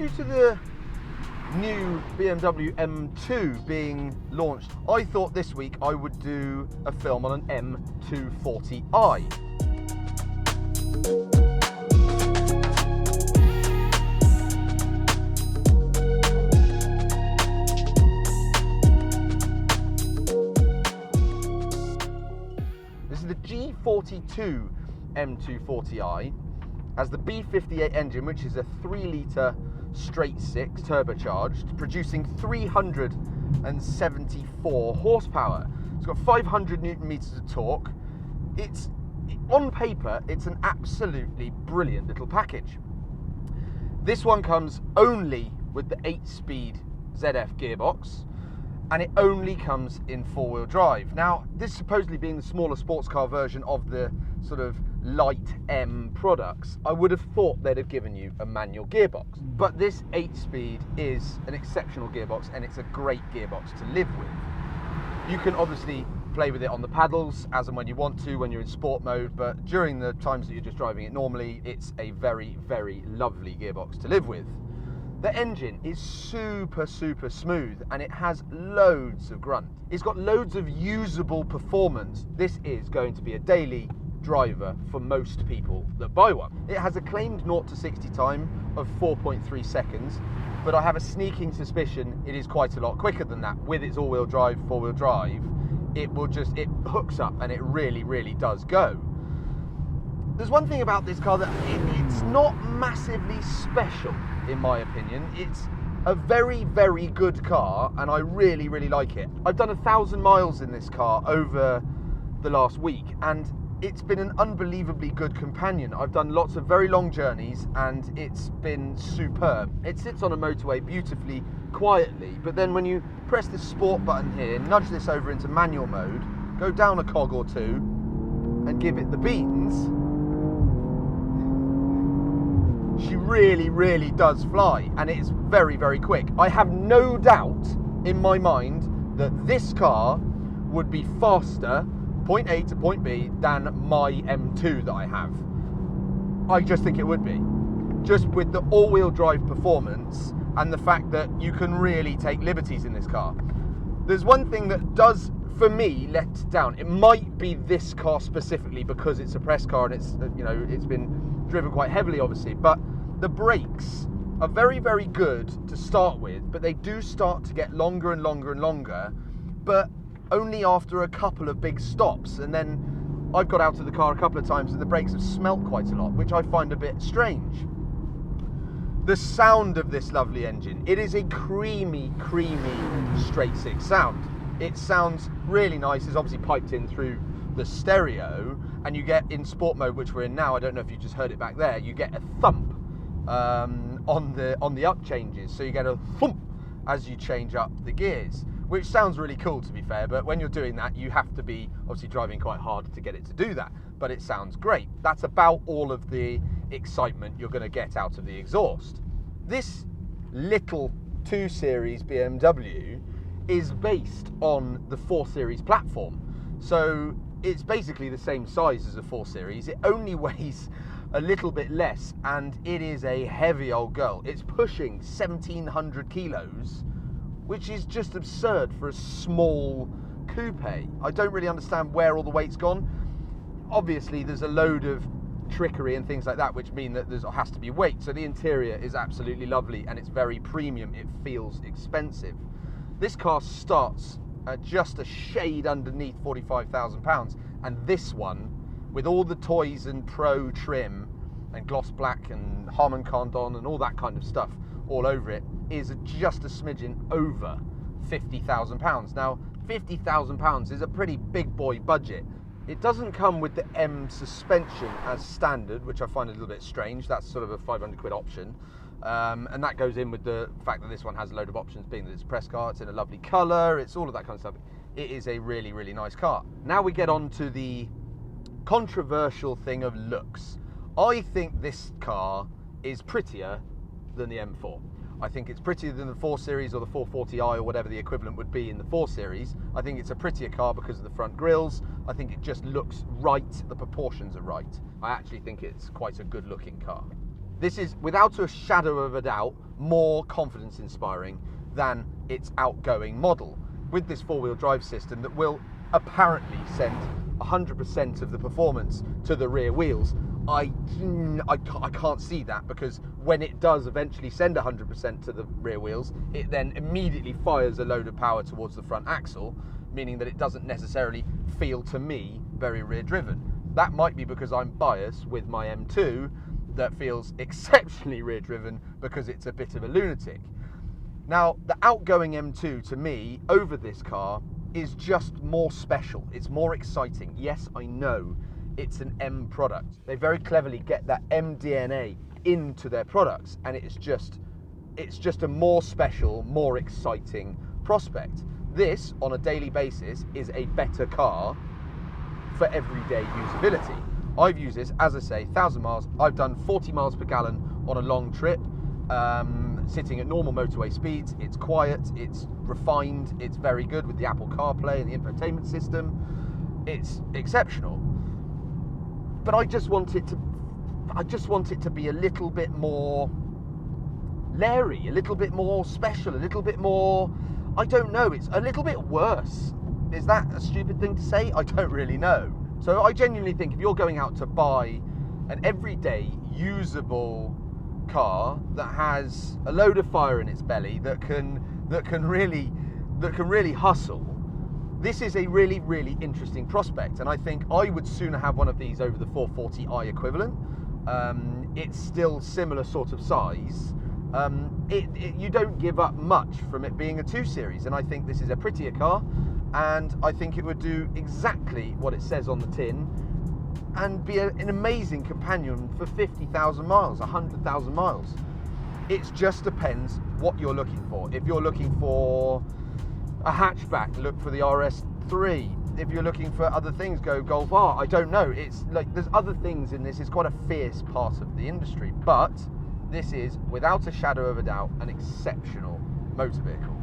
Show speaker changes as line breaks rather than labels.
due to the new BMW M2 being launched, I thought this week I would do a film on an M240i. This is the G42 M240i, has the B58 engine, which is a 3-litre straight six turbocharged, producing 374 horsepower. It's got 500 newton meters of torque. It's, on paper, it's an absolutely brilliant little package. This one comes only with the 8-speed ZF gearbox, and it only comes in 4-wheel drive. Now, this supposedly being the smaller sports car version of the sort of light M products, I would have thought they'd have given you a manual gearbox. But this 8-speed is an exceptional gearbox, and it's a great gearbox to live with. You can obviously play with it on the paddles as and when you want to when you're in sport mode, but during the times that you're just driving it normally, it's a very, very lovely gearbox to live with. The engine is super smooth, and it has loads of grunt. It's got loads of usable performance. This is going to be a daily driver for most people that buy one. It has a claimed 0 to 60 time of 4.3 seconds, but I have a sneaking suspicion it is quite a lot quicker than that. With its all-wheel drive, 4-wheel drive, it hooks up and it really does go. There's one thing about this car that it's not massively special, in my opinion. It's a very good car, and I really like it. I've done 1,000 miles in this car over the last week, and it's been an unbelievably good companion. I've done lots of very long journeys, and it's been superb. It sits on a motorway beautifully, quietly, but then when you press the sport button here, nudge this over into manual mode, go down a cog or two, and give it the beans, she really does fly, and it's very quick. I have no doubt in my mind that this car would be faster point A to point B than my M2 that I have. I just think it would be. Just with the all-wheel drive performance and the fact that you can really take liberties in this car. There's one thing that does, for me, let down. It might be this car specifically because it's a press car and it's, you know, it's been driven quite heavily, obviously, but the brakes are very good to start with, but they do start to get longer and longer, but only after a couple of big stops. And then I've got out of the car a couple of times and the brakes have smelt quite a lot, which I find a bit strange. The sound of this lovely engine, it is a creamy straight six sound. It sounds really nice. It's obviously piped in through the stereo, and you get, in sport mode, which we're in now, I don't know if you just heard it back there, you get a thump on the up changes. So you get a thump as you change up the gears, which sounds really cool, to be fair, but when you're doing that, you have to be obviously driving quite hard to get it to do that, but it sounds great. That's about all of the excitement you're going to get out of the exhaust. This little 2 Series BMW is based on the 4 Series platform, so it's basically the same size as a 4 Series. It only weighs a little bit less, and it is a heavy old girl. It's pushing 1,700 kilos, which is just absurd for a small coupe. I don't really understand where all the weight's gone. Obviously, there's a load of trickery and things like that, which mean that there has to be weight. So the interior is absolutely lovely, and it's very premium. It feels expensive. This car starts at just a shade underneath £45,000, and this one, with all the toys and pro trim and gloss black and Harman Kardon and all that kind of stuff all over it, is just a smidgen over £50,000. Now, £50,000 is a pretty big boy budget. It doesn't come with the M suspension as standard, which I find a little bit strange. That's sort of a 500 quid option. And that goes in with the fact that this one has a load of options, being that it's a press car, it's in a lovely colour, it's all of that kind of stuff. It is a really nice car. Now we get on to the controversial thing of looks. I think this car is prettier than the M4. I think it's prettier than the 4 Series or the 440i or whatever the equivalent would be in the 4 Series. I think it's a prettier car because of the front grills. I think it just looks right, the proportions are right. I actually think it's quite a good looking car. This is, without a shadow of a doubt, more confidence inspiring than its outgoing model, with this four-wheel drive system that will apparently send 100% of the performance to the rear wheels. I can't see that, because when it does eventually send 100% to the rear wheels, it then immediately fires a load of power towards the front axle, meaning that it doesn't necessarily feel, to me, very rear driven. That might be because I'm biased with my M2 that feels exceptionally rear driven because it's a bit of a lunatic. Now, the outgoing M2 to me over this car is just more special. It's more exciting. Yes, I know it's an M product. They very cleverly get that M DNA into their products, and it's just a more special, more exciting prospect. This, on a daily basis, is a better car for everyday usability. I've used this, as I say, 1,000 miles. I've done 40 miles per gallon on a long trip, sitting at normal motorway speeds. It's quiet, it's refined, it's very good with the Apple CarPlay and the infotainment system. It's exceptional. But I just want it to be a little bit more leery, a little bit more special, a little bit more, I don't know, it's a little bit worse. Is that a stupid thing to say? I don't really know. So I genuinely think if you're going out to buy an everyday usable car that has a load of fire in its belly, that can really hustle, this is a really, really interesting prospect. And I think I would sooner have one of these over the 440i equivalent. It's still similar sort of size. You don't give up much from it being a 2 Series, and I think this is a prettier car, and I think it would do exactly what it says on the tin and be an amazing companion for 50,000 miles, 100,000 miles. It just depends what you're looking for. If you're looking for a hatchback, look for the RS3. If you're looking for other things, go Golf R. I don't know. It's like there's other things in this. It's quite a fierce part of the industry, but this is, without a shadow of a doubt, an exceptional motor vehicle.